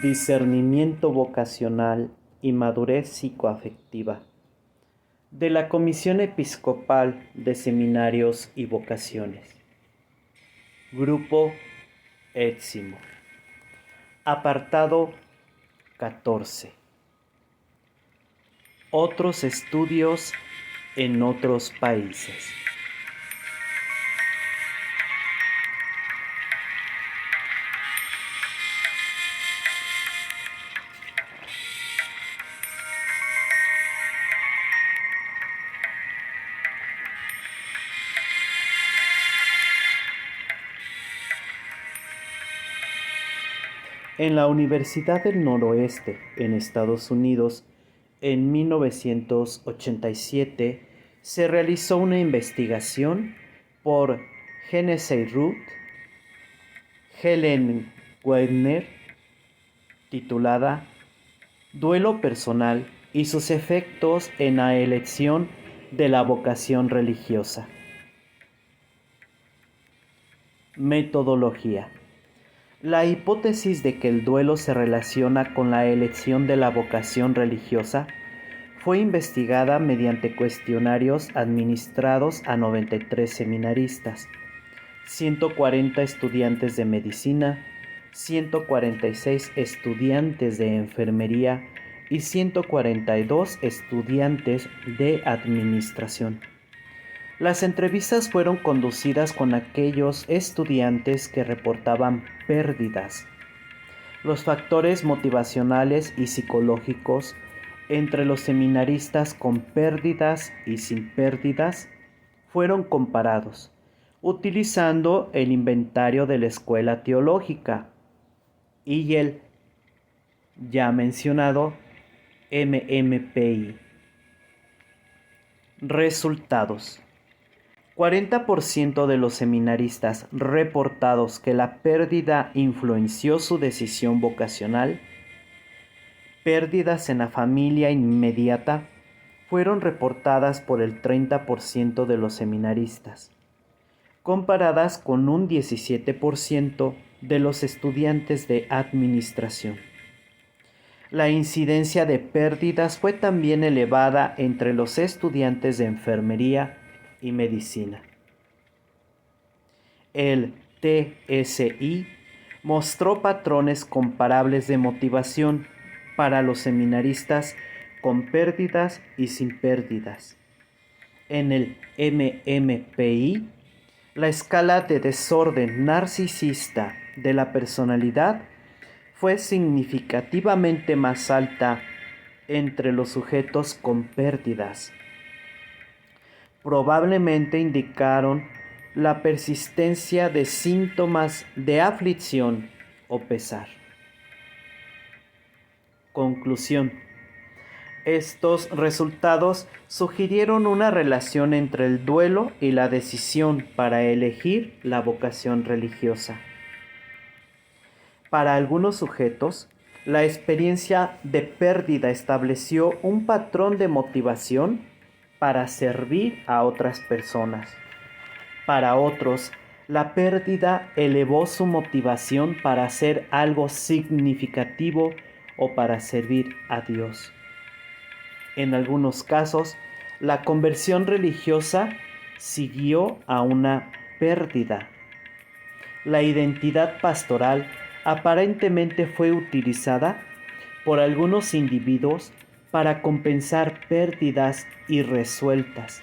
Discernimiento vocacional y madurez psicoafectiva de la Comisión Episcopal de Seminarios y Vocaciones. Grupo Éximo. Apartado 14. Otros estudios en otros países. En la Universidad del Noroeste, en Estados Unidos, en 1987, se realizó una investigación por Genesee Ruth, Helen Weidner, titulada Duelo personal y sus efectos en la elección de la vocación religiosa. Metodología. La hipótesis de que el duelo se relaciona con la elección de la vocación religiosa fue investigada mediante cuestionarios administrados a 93 seminaristas, 140 estudiantes de medicina, 146 estudiantes de enfermería y 142 estudiantes de administración. Las entrevistas fueron conducidas con aquellos estudiantes que reportaban pérdidas. Los factores motivacionales y psicológicos entre los seminaristas con pérdidas y sin pérdidas fueron comparados, utilizando el inventario de la Escuela Teológica y el ya mencionado MMPI. Resultados. 40% de los seminaristas reportados que la pérdida influenció su decisión vocacional. Pérdidas en la familia inmediata fueron reportadas por el 30% de los seminaristas, comparadas con un 17% de los estudiantes de administración. La incidencia de pérdidas fue también elevada entre los estudiantes de enfermería y medicina. El TSI mostró patrones comparables de motivación para los seminaristas con pérdidas y sin pérdidas. En el MMPI, la escala de desorden narcisista de la personalidad fue significativamente más alta entre los sujetos con pérdidas. Probablemente indicaron la persistencia de síntomas de aflicción o pesar. Conclusión. Estos resultados sugirieron una relación entre el duelo y la decisión para elegir la vocación religiosa. Para algunos sujetos, la experiencia de pérdida estableció un patrón de motivación para servir a otras personas. Para otros, la pérdida elevó su motivación para hacer algo significativo o para servir a Dios. En algunos casos, la conversión religiosa siguió a una pérdida. La identidad pastoral aparentemente fue utilizada por algunos individuos para compensar pérdidas irresueltas.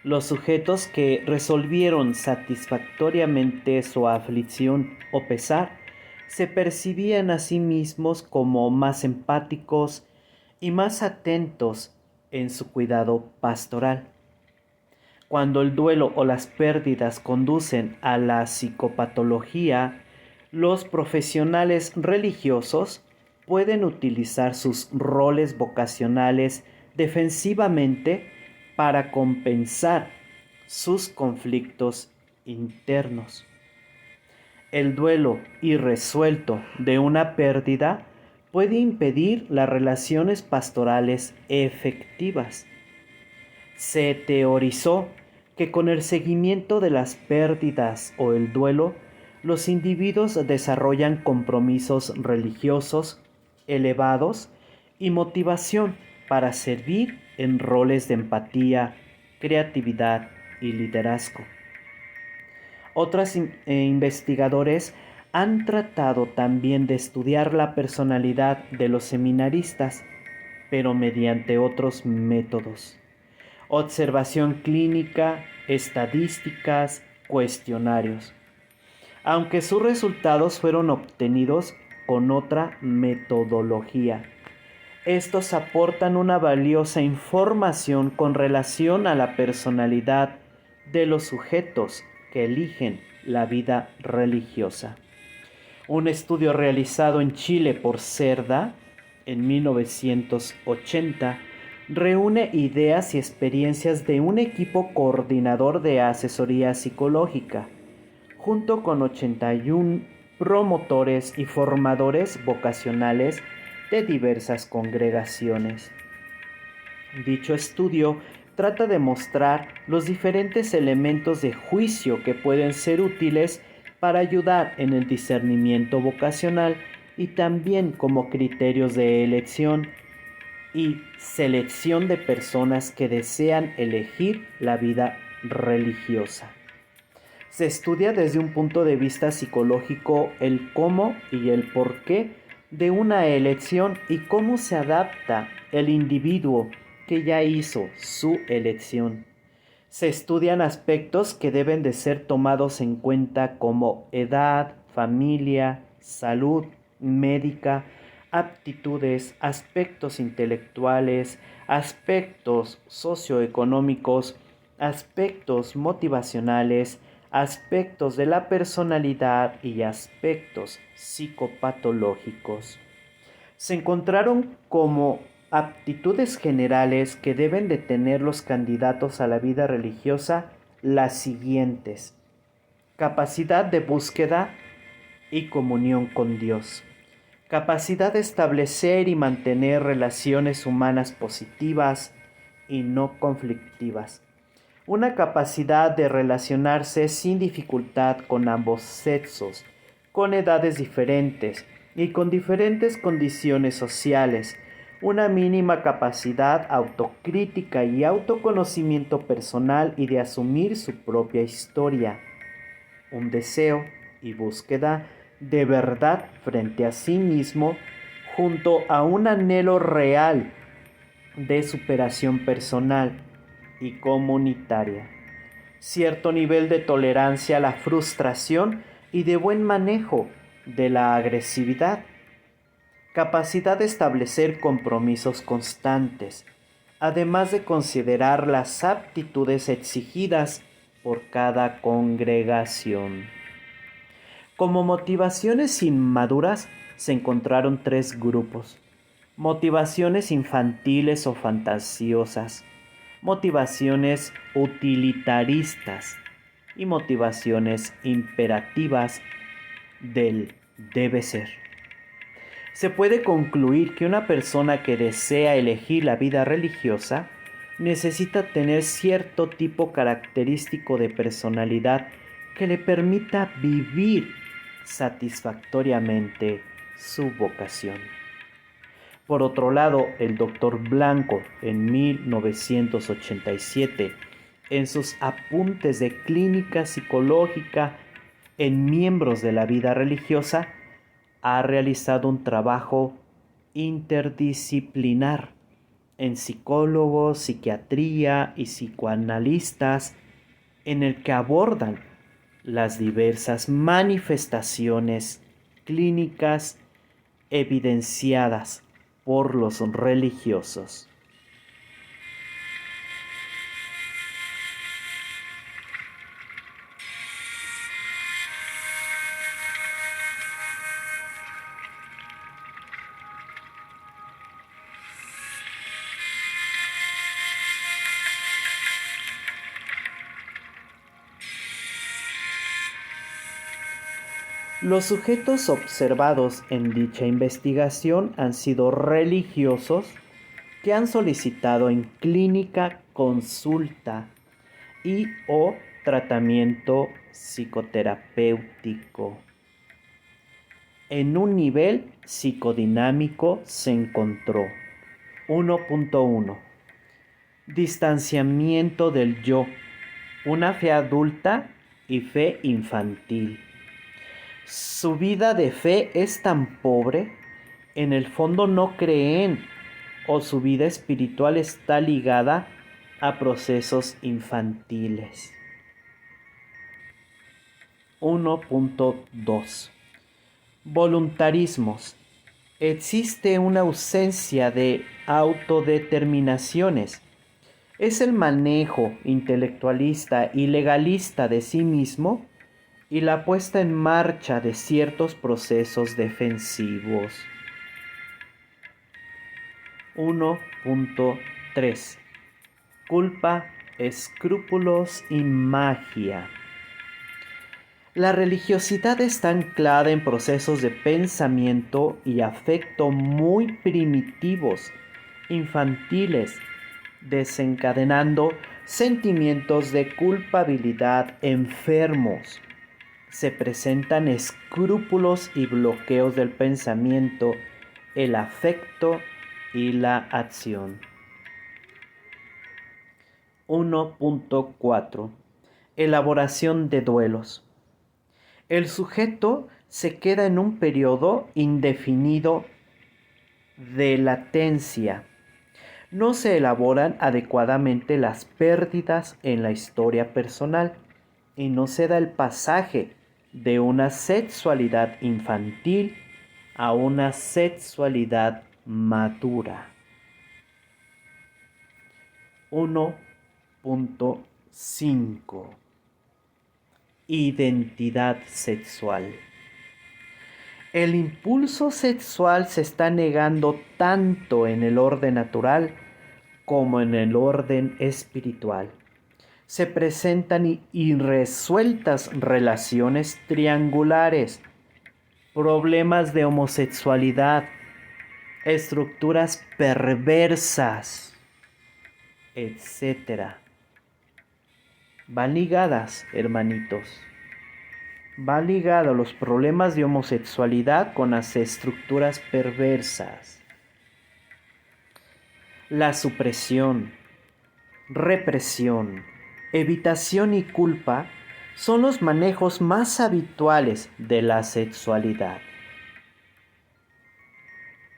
Los sujetos que resolvieron satisfactoriamente su aflicción o pesar se percibían a sí mismos como más empáticos y más atentos en su cuidado pastoral. Cuando el duelo o las pérdidas conducen a la psicopatología, los profesionales religiosos pueden utilizar sus roles vocacionales defensivamente para compensar sus conflictos internos. El duelo irresuelto de una pérdida puede impedir las relaciones pastorales efectivas. Se teorizó que con el seguimiento de las pérdidas o el duelo, los individuos desarrollan compromisos religiosos elevados y motivación para servir en roles de empatía, creatividad y liderazgo. Otros investigadores han tratado también de estudiar la personalidad de los seminaristas, pero mediante otros métodos: observación clínica, estadísticas, cuestionarios, aunque sus resultados fueron obtenidos con otra metodología. Estos aportan una valiosa información con relación a la personalidad de los sujetos que eligen la vida religiosa. Un estudio realizado en Chile por Cerda en 1980 reúne ideas y experiencias de un equipo coordinador de asesoría psicológica, junto con 81 promotores y formadores vocacionales de diversas congregaciones. Dicho estudio trata de mostrar los diferentes elementos de juicio que pueden ser útiles para ayudar en el discernimiento vocacional y también como criterios de elección y selección de personas que desean elegir la vida religiosa. Se estudia desde un punto de vista psicológico el cómo y el por qué de una elección y cómo se adapta el individuo que ya hizo su elección. Se estudian aspectos que deben de ser tomados en cuenta como edad, familia, salud médica, aptitudes, aspectos intelectuales, aspectos socioeconómicos, aspectos motivacionales, aspectos de la personalidad y aspectos psicopatológicos. Se encontraron como aptitudes generales que deben de tener los candidatos a la vida religiosa las siguientes: capacidad de búsqueda y comunión con Dios, capacidad de establecer y mantener relaciones humanas positivas y no conflictivas, una capacidad de relacionarse sin dificultad con ambos sexos, con edades diferentes y con diferentes condiciones sociales, una mínima capacidad autocrítica y autoconocimiento personal y de asumir su propia historia, un deseo y búsqueda de verdad frente a sí mismo junto a un anhelo real de superación personal y comunitaria, cierto nivel de tolerancia a la frustración y de buen manejo de la agresividad, capacidad de establecer compromisos constantes, además de considerar las aptitudes exigidas por cada congregación. Como motivaciones inmaduras se encontraron 3 grupos: motivaciones infantiles o fantasiosas, motivaciones utilitaristas y motivaciones imperativas del debe ser. Se puede concluir que una persona que desea elegir la vida religiosa necesita tener cierto tipo característico de personalidad que le permita vivir satisfactoriamente su vocación. Por otro lado, el Dr. Blanco, en 1987, en sus apuntes de clínica psicológica en miembros de la vida religiosa, ha realizado un trabajo interdisciplinar en psicólogos, psiquiatría y psicoanalistas, en el que abordan las diversas manifestaciones clínicas evidenciadas por los religiosos. Los sujetos observados en dicha investigación han sido religiosos que han solicitado en clínica consulta y o tratamiento psicoterapéutico. En un nivel psicodinámico se encontró 1.1. Distanciamiento del yo, una fe adulta y fe infantil. Su vida de fe es tan pobre, en el fondo no creen, o su vida espiritual está ligada a procesos infantiles. 1.2. Voluntarismos. Existe una ausencia de autodeterminaciones. Es el manejo intelectualista y legalista de sí mismo y la puesta en marcha de ciertos procesos defensivos. 1.3. Culpa, escrúpulos y magia. La religiosidad está anclada en procesos de pensamiento y afecto muy primitivos, infantiles, desencadenando sentimientos de culpabilidad enfermos. Se presentan escrúpulos y bloqueos del pensamiento, el afecto y la acción. 1.4. Elaboración de duelos. El sujeto se queda en un periodo indefinido de latencia. No se elaboran adecuadamente las pérdidas en la historia personal y no se da el pasaje de una sexualidad infantil a una sexualidad madura. 1.5. Identidad sexual. El impulso sexual se está negando tanto en el orden natural como en el orden espiritual. Se presentan irresueltas relaciones triangulares, problemas de homosexualidad, estructuras perversas, etc. Van ligadas, hermanitos. Van ligados los problemas de homosexualidad con las estructuras perversas. La supresión, represión, evitación y culpa son los manejos más habituales de la sexualidad.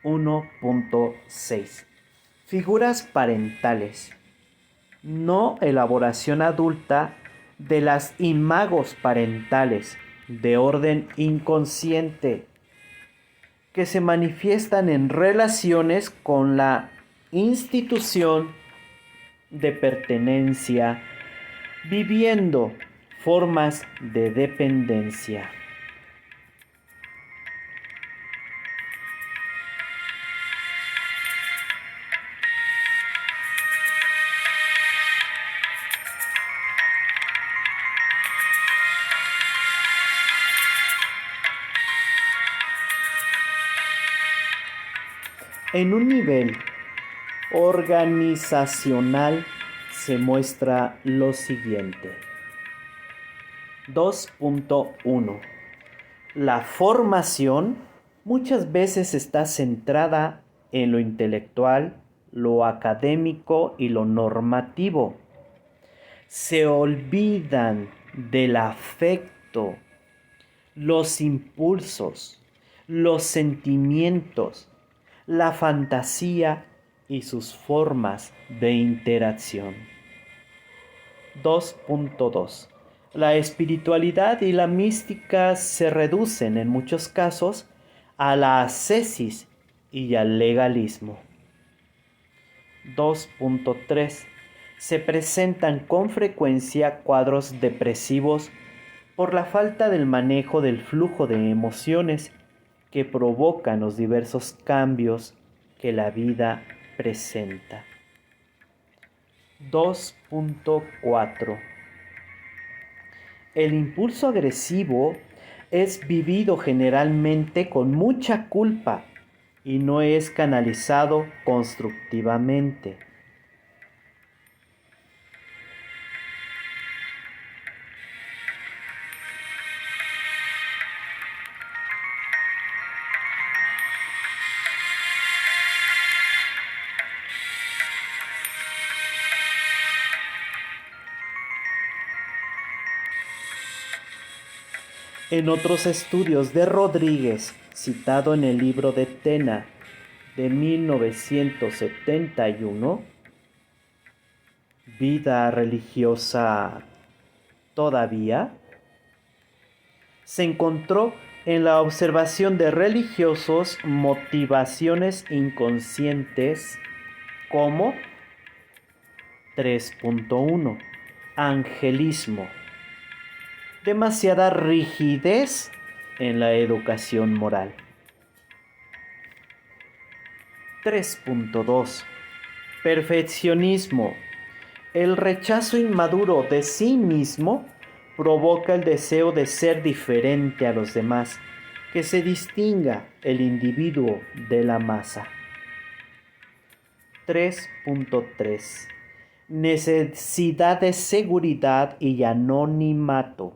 1.6. Figuras parentales. No elaboración adulta de las imagos parentales de orden inconsciente que se manifiestan en relaciones con la institución de pertenencia, viviendo formas de dependencia. En un nivel organizacional se muestra lo siguiente. 2.1. La formación muchas veces está centrada en lo intelectual, lo académico y lo normativo. Se olvidan del afecto, los impulsos, los sentimientos, la fantasía y sus formas de interacción. 2.2. La espiritualidad y la mística se reducen en muchos casos a la ascesis y al legalismo. 2.3. Se presentan con frecuencia cuadros depresivos por la falta del manejo del flujo de emociones que provocan los diversos cambios que la vida presenta. 2.4. El impulso agresivo es vivido generalmente con mucha culpa y no es canalizado constructivamente. En otros estudios de Rodríguez, citado en el libro de Tena de 1971, Vida religiosa todavía, se encontró en la observación de religiosos motivaciones inconscientes como 3.1. Angelismo. Demasiada rigidez en la educación moral. 3.2. Perfeccionismo. El rechazo inmaduro de sí mismo provoca el deseo de ser diferente a los demás, que se distinga el individuo de la masa. 3.3. Necesidad de seguridad y anonimato.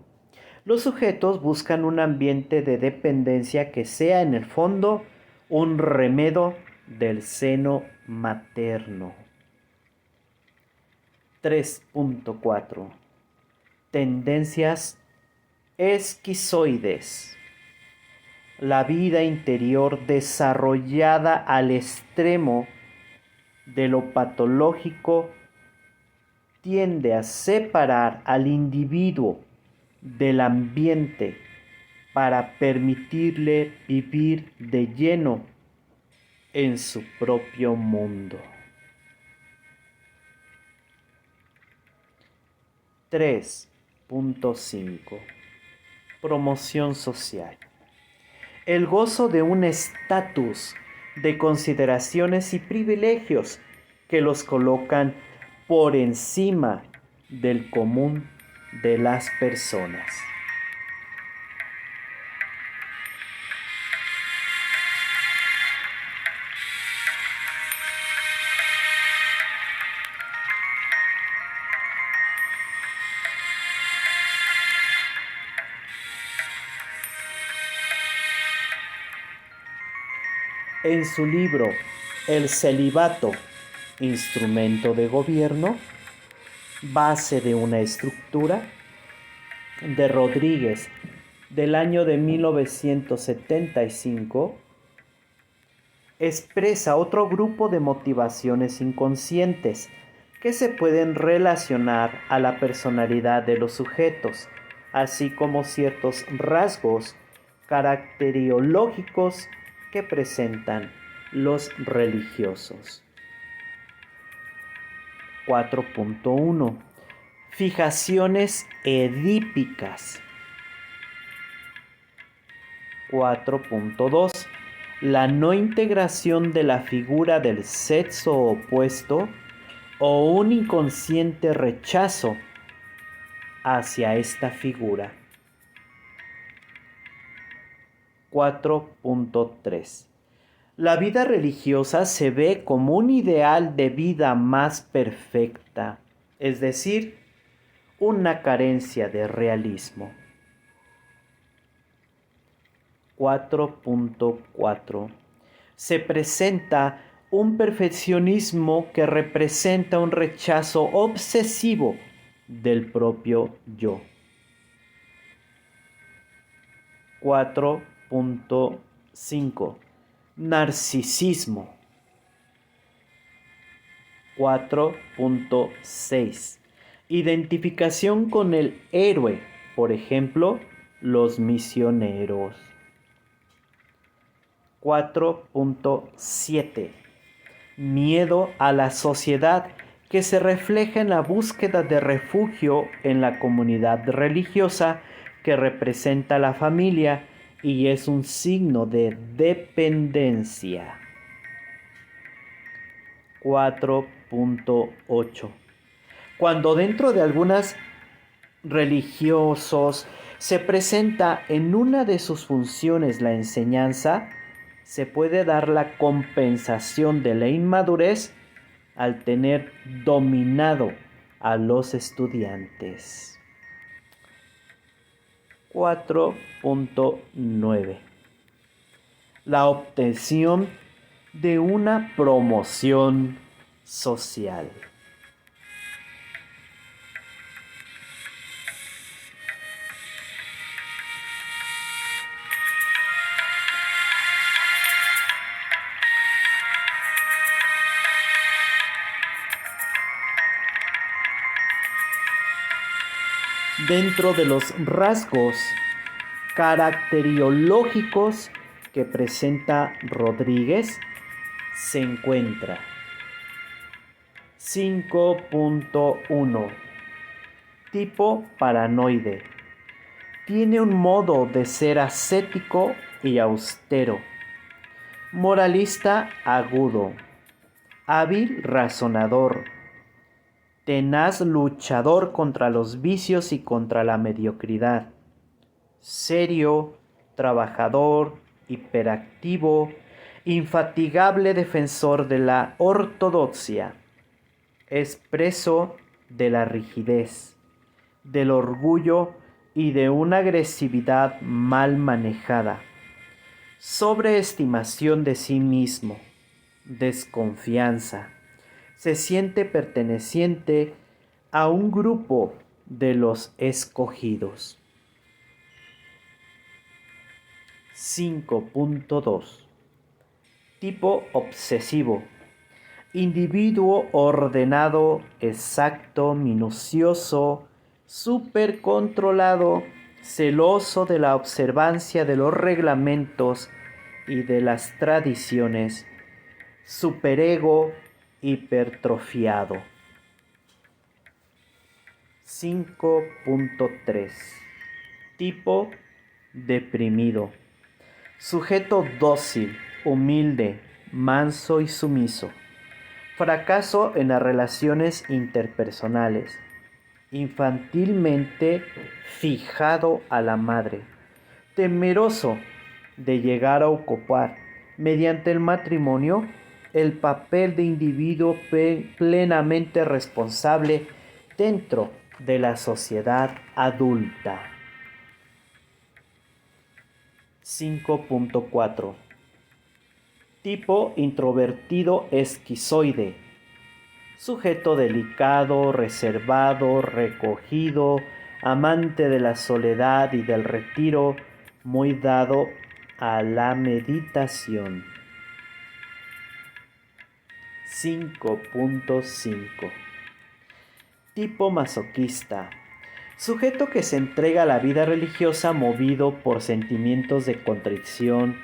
Los sujetos buscan un ambiente de dependencia que sea en el fondo un remedo del seno materno. 3.4. Tendencias esquizoides. La vida interior desarrollada al extremo de lo patológico tiende a separar al individuo del ambiente para permitirle vivir de lleno en su propio mundo. 3.5. Promoción social. El gozo de un estatus de consideraciones y privilegios que los colocan por encima del común de las personas. En su libro El celibato, instrumento de gobierno, base de una estructura, de Rodríguez, del año de 1975, expresa otro grupo de motivaciones inconscientes que se pueden relacionar a la personalidad de los sujetos, así como ciertos rasgos caracteriológicos que presentan los religiosos. 4.1. Fijaciones edípicas. 4.2. La no integración de la figura del sexo opuesto o un inconsciente rechazo hacia esta figura. 4.3. La vida religiosa se ve como un ideal de vida más perfecta, es decir, una carencia de realismo. 4.4. Se presenta un perfeccionismo que representa un rechazo obsesivo del propio yo. 4.5. Narcisismo. 4.6. Identificación con el héroe, por ejemplo, los misioneros. 4.7. Miedo a la sociedad, que se refleja en la búsqueda de refugio en la comunidad religiosa que representa la familia y es un signo de dependencia. 4.8. Cuando dentro de algunas religiosos se presenta en una de sus funciones la enseñanza, se puede dar la compensación de la inmadurez al tener dominado a los estudiantes. 4.9. La obtención de una promoción social. Dentro de los rasgos caracteriológicos que presenta Rodríguez se encuentra 5.1. Tipo paranoide. Tiene un modo de ser ascético y austero, moralista agudo, hábil razonador, tenaz luchador contra los vicios y contra la mediocridad, serio, trabajador, hiperactivo, infatigable defensor de la ortodoxia, expreso de la rigidez, del orgullo y de una agresividad mal manejada, sobreestimación de sí mismo, desconfianza. Se siente perteneciente a un grupo de los escogidos. 5.2. Tipo obsesivo. Individuo ordenado, exacto, minucioso, supercontrolado, celoso de la observancia de los reglamentos y de las tradiciones, superego hipertrofiado. 5.3. Tipo deprimido. Sujeto dócil, humilde, manso y sumiso. Fracaso en las relaciones interpersonales. Infantilmente fijado a la madre. Temeroso de llegar a ocupar, mediante el matrimonio, el papel de individuo plenamente responsable dentro de la sociedad adulta. 5.4. Tipo introvertido esquizoide. Sujeto delicado, reservado, recogido, amante de la soledad y del retiro, muy dado a la meditación. 5.5. Tipo masoquista. Sujeto que se entrega a la vida religiosa movido por sentimientos de contrición,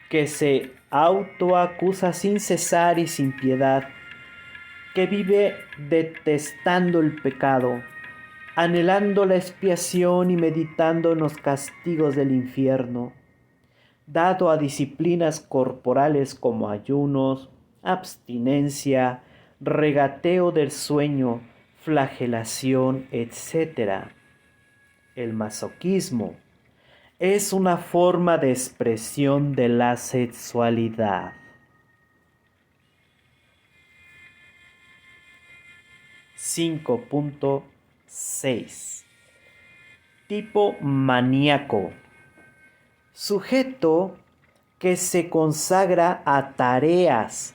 que se autoacusa sin cesar y sin piedad, que vive detestando el pecado, anhelando la expiación y meditando en los castigos del infierno, dado a disciplinas corporales como ayunos, abstinencia, regateo del sueño, flagelación, etc. El masoquismo es una forma de expresión de la sexualidad. 5.6. Tipo maníaco. Sujeto que se consagra a tareas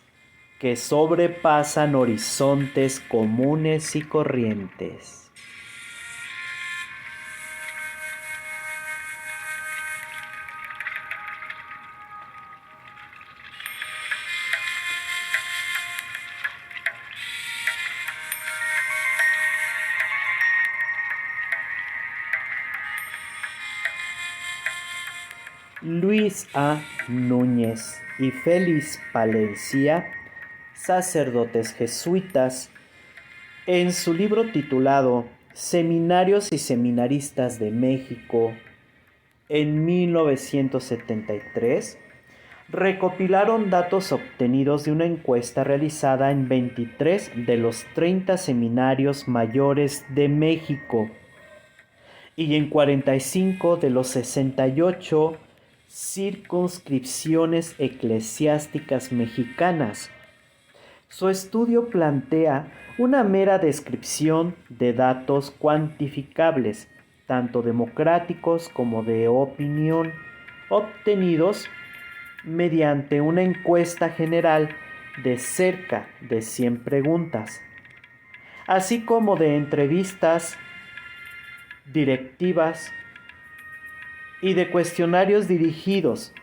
que sobrepasan horizontes comunes y corrientes. Luis A. Núñez y Félix Palencia, sacerdotes jesuitas, en su libro titulado Seminarios y Seminaristas de México, en 1973, recopilaron datos obtenidos de una encuesta realizada en 23 de los 30 seminarios mayores de México y en 45 de los 68 circunscripciones eclesiásticas mexicanas. Su estudio plantea una mera descripción de datos cuantificables, tanto democráticos como de opinión, obtenidos mediante una encuesta general de cerca de 100 preguntas, así como de entrevistas directivas y de cuestionarios dirigidos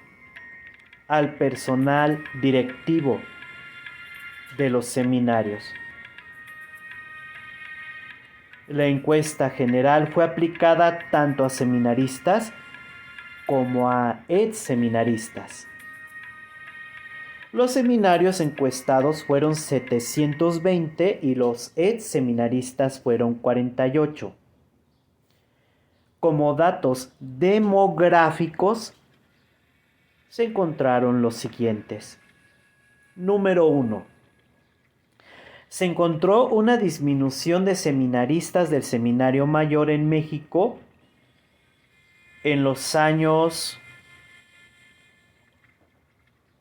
al personal directivo de los seminarios. La encuesta general fue aplicada tanto a seminaristas como a ex-seminaristas. Los seminarios encuestados fueron 720 y los ex-seminaristas fueron 48. Como datos demográficos, se encontraron los siguientes. Número 1. Se encontró una disminución de seminaristas del Seminario Mayor en México en los años.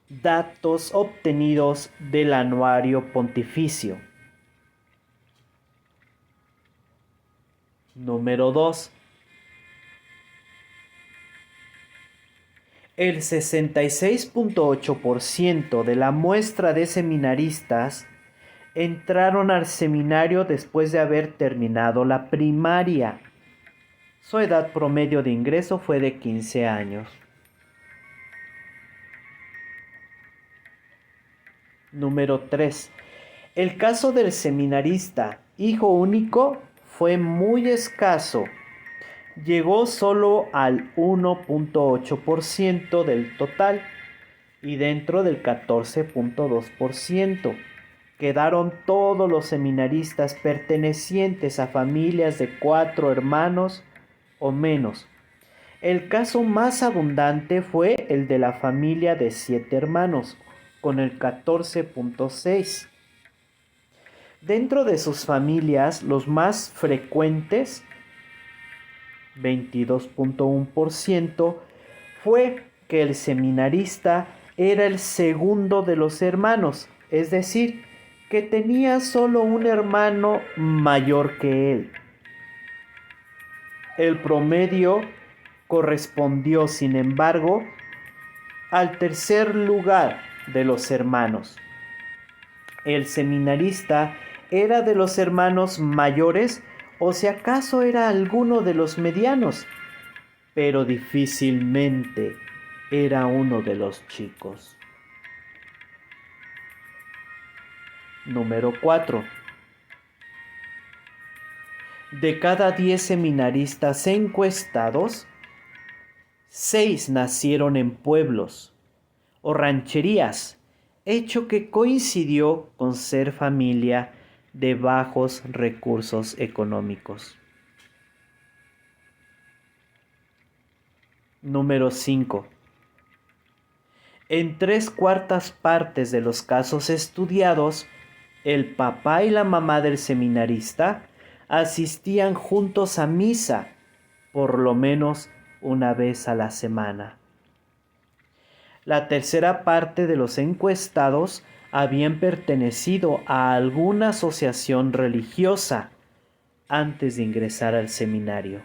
Datos obtenidos del Anuario Pontificio. Número 2. El 66.8% de la muestra de seminaristas entraron al seminario después de haber terminado la primaria. Su edad promedio de ingreso fue de 15 años. Número 3. El caso del seminarista hijo único fue muy escaso. Llegó solo al 1.8% del total y dentro del 14.2%. Quedaron todos los seminaristas pertenecientes a familias de 4 hermanos o menos. El caso más abundante fue el de la familia de 7 hermanos, con el 14.6%. Dentro de sus familias, los más frecuentes, 22.1%, fue que el seminarista era el segundo de los hermanos, es decir, que tenía solo un hermano mayor que él. El promedio correspondió, sin embargo, al tercer lugar de los hermanos. El seminarista era de los hermanos mayores o si acaso era alguno de los medianos, pero difícilmente era uno de los chicos. Número 4. De cada 10 seminaristas encuestados, 6 nacieron en pueblos o rancherías, hecho que coincidió con ser familia de bajos recursos económicos. Número 5. En 3/4 partes de los casos estudiados, el papá y la mamá del seminarista asistían juntos a misa, por lo menos una vez a la semana. La tercera parte de los encuestados habían pertenecido a alguna asociación religiosa antes de ingresar al seminario.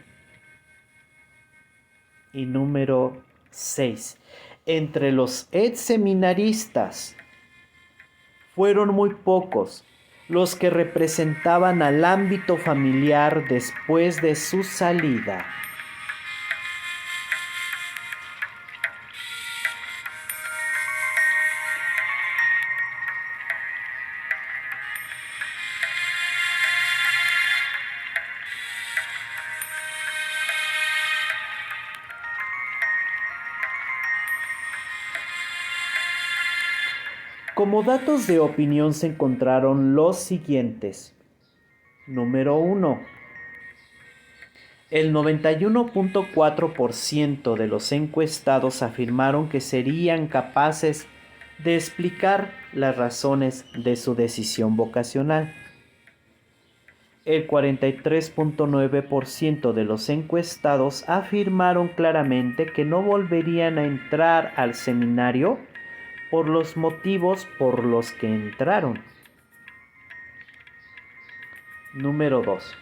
Y número 6. Entre los ex-seminaristas fueron muy pocos los que representaban al ámbito familiar después de su salida. Como datos de opinión se encontraron los siguientes. Número 1. El 91.4% de los encuestados afirmaron que serían capaces de explicar las razones de su decisión vocacional. El 43.9% de los encuestados afirmaron claramente que no volverían a entrar al seminario por los motivos por los que entraron. Número 2.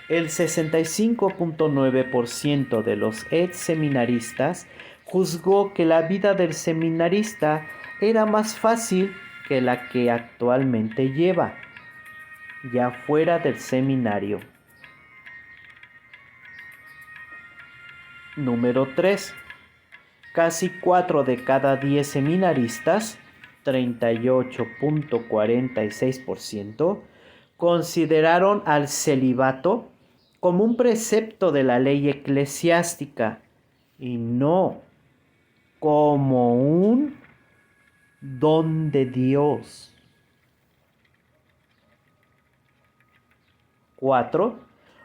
El 65.9% de los ex-seminaristas juzgó que la vida del seminarista era más fácil que la que actualmente lleva, ya fuera del seminario. Número 3. Casi 4 de cada 10 seminaristas, 38.46%, consideraron al celibato como un precepto de la ley eclesiástica y no como un don de Dios. 4.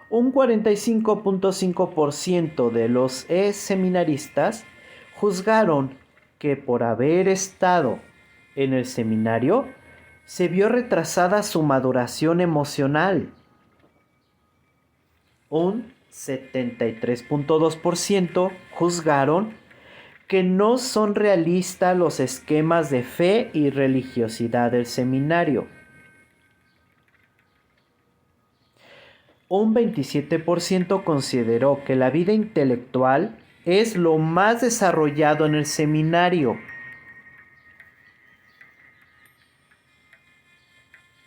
Un 45.5% de los seminaristas juzgaron que por haber estado en el seminario se vio retrasada su maduración emocional. Un 73.2% juzgaron que no son realistas los esquemas de fe y religiosidad del seminario. Un 27% consideró que la vida intelectual es lo más desarrollado en el seminario.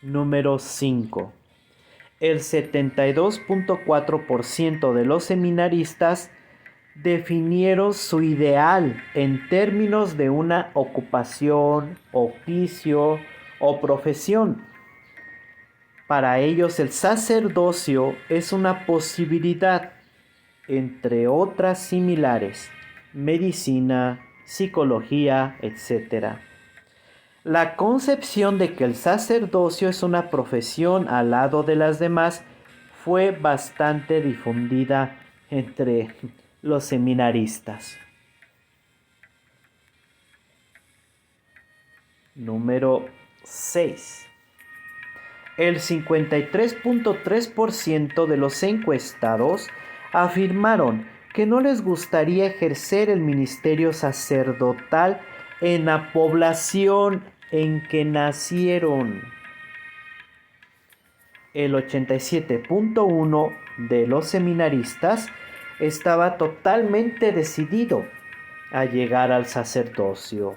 Número 5. El 72.4% de los seminaristas definieron su ideal en términos de una ocupación, oficio o profesión. Para ellos el sacerdocio es una posibilidad, entre otras similares, medicina, psicología, etc. La concepción de que el sacerdocio es una profesión al lado de las demás fue bastante difundida entre los seminaristas. Número 6. El 53.3% de los encuestados afirmaron que no les gustaría ejercer el ministerio sacerdotal en la población en que nacieron. El 87.1% de los seminaristas estaba totalmente decidido a llegar al sacerdocio.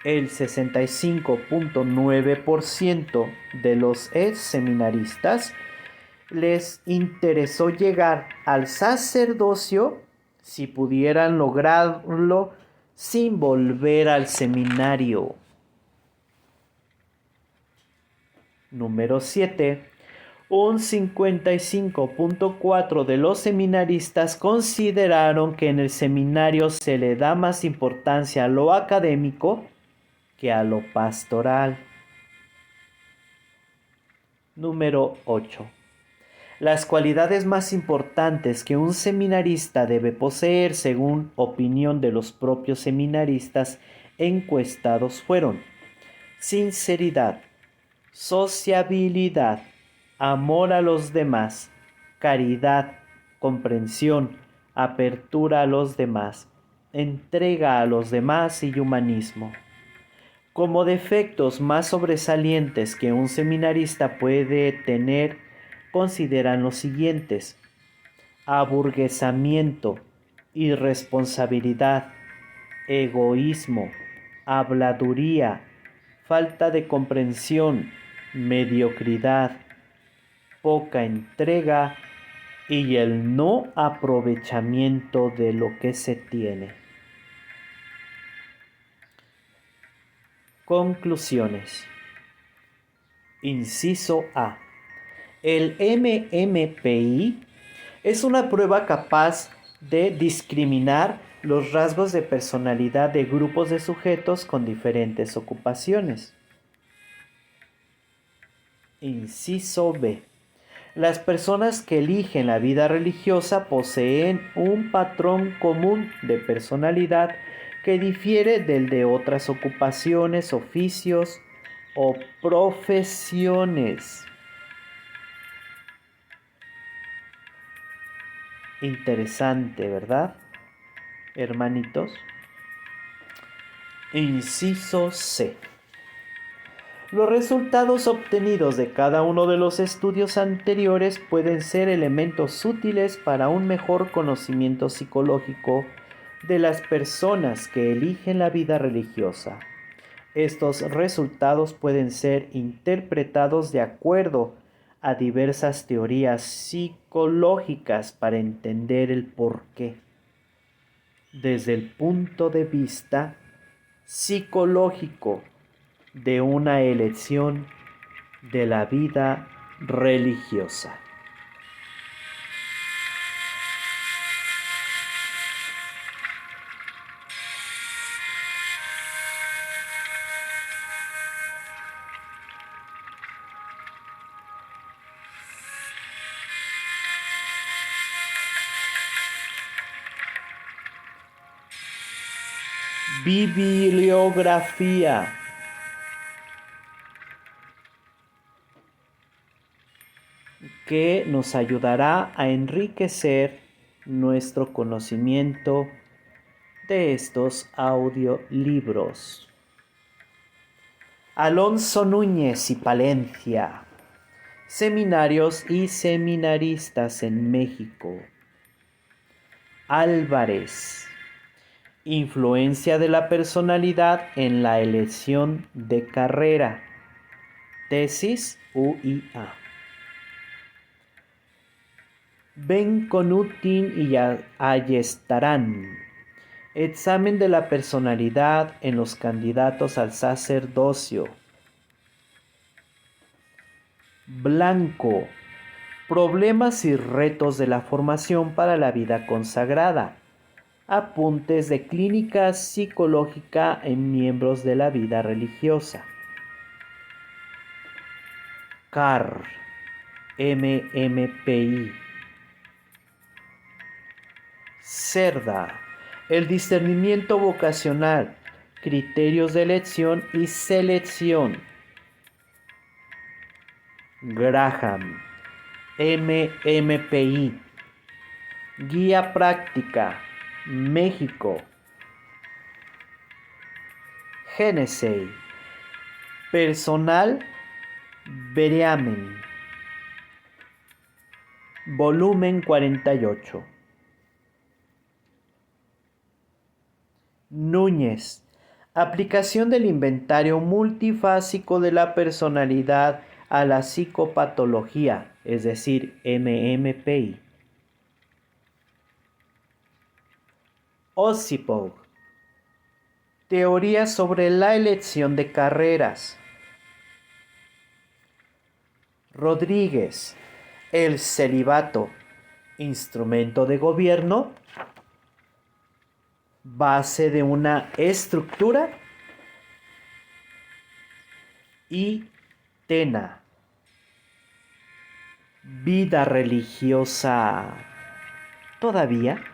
El 65.9% de los seminaristas les interesó llegar al sacerdocio si pudieran lograrlo sin volver al seminario. Número 7. Un 55.4% de los seminaristas consideraron que en el seminario se le da más importancia a lo académico que a lo pastoral. Número 8. Las cualidades más importantes que un seminarista debe poseer, según opinión de los propios seminaristas encuestados, fueron sinceridad, sociabilidad, amor a los demás, caridad, comprensión, apertura a los demás, entrega a los demás y humanismo. Como defectos más sobresalientes que un seminarista puede tener, consideran los siguientes: aburguesamiento, irresponsabilidad, egoísmo, habladuría, falta de comprensión, mediocridad, poca entrega y el no aprovechamiento de lo que se tiene. Conclusiones. Inciso A. El MMPI es una prueba capaz de discriminar los rasgos de personalidad de grupos de sujetos con diferentes ocupaciones. Inciso B. Las personas que eligen la vida religiosa poseen un patrón común de personalidad que difiere del de otras ocupaciones, oficios o profesiones. Interesante, ¿verdad, hermanitos? Inciso C. Los resultados obtenidos de cada uno de los estudios anteriores pueden ser elementos útiles para un mejor conocimiento psicológico de las personas que eligen la vida religiosa. Estos resultados pueden ser interpretados de acuerdo a diversas teorías psicológicas para entender el porqué. Desde el punto de vista psicológico de una elección de la vida religiosa. Bibliografía. Que nos ayudará a enriquecer nuestro conocimiento de estos audiolibros. Alonso Núñez y Palencia, Seminarios y Seminaristas en México. Álvarez, Influencia de la personalidad en la elección de carrera. Tesis UIA. Benconutin y Ayestarán. Examen de la personalidad en los candidatos al sacerdocio. Blanco. Problemas y retos de la formación para la vida consagrada. Apuntes de clínica psicológica en miembros de la vida religiosa. CAR. MMPI. Cerda. El discernimiento vocacional, criterios de elección y selección. Graham. MMPI. Guía práctica. México. Genesey. Personal. Breamen. Volumen 48. Núñez. Aplicación del inventario multifásico de la personalidad a la psicopatología, es decir, MMPI. Osipov. Teoría sobre la elección de carreras. Rodríguez. El celibato. Instrumento de gobierno. Base de una estructura. Y Tena. Vida religiosa. ¿Todavía?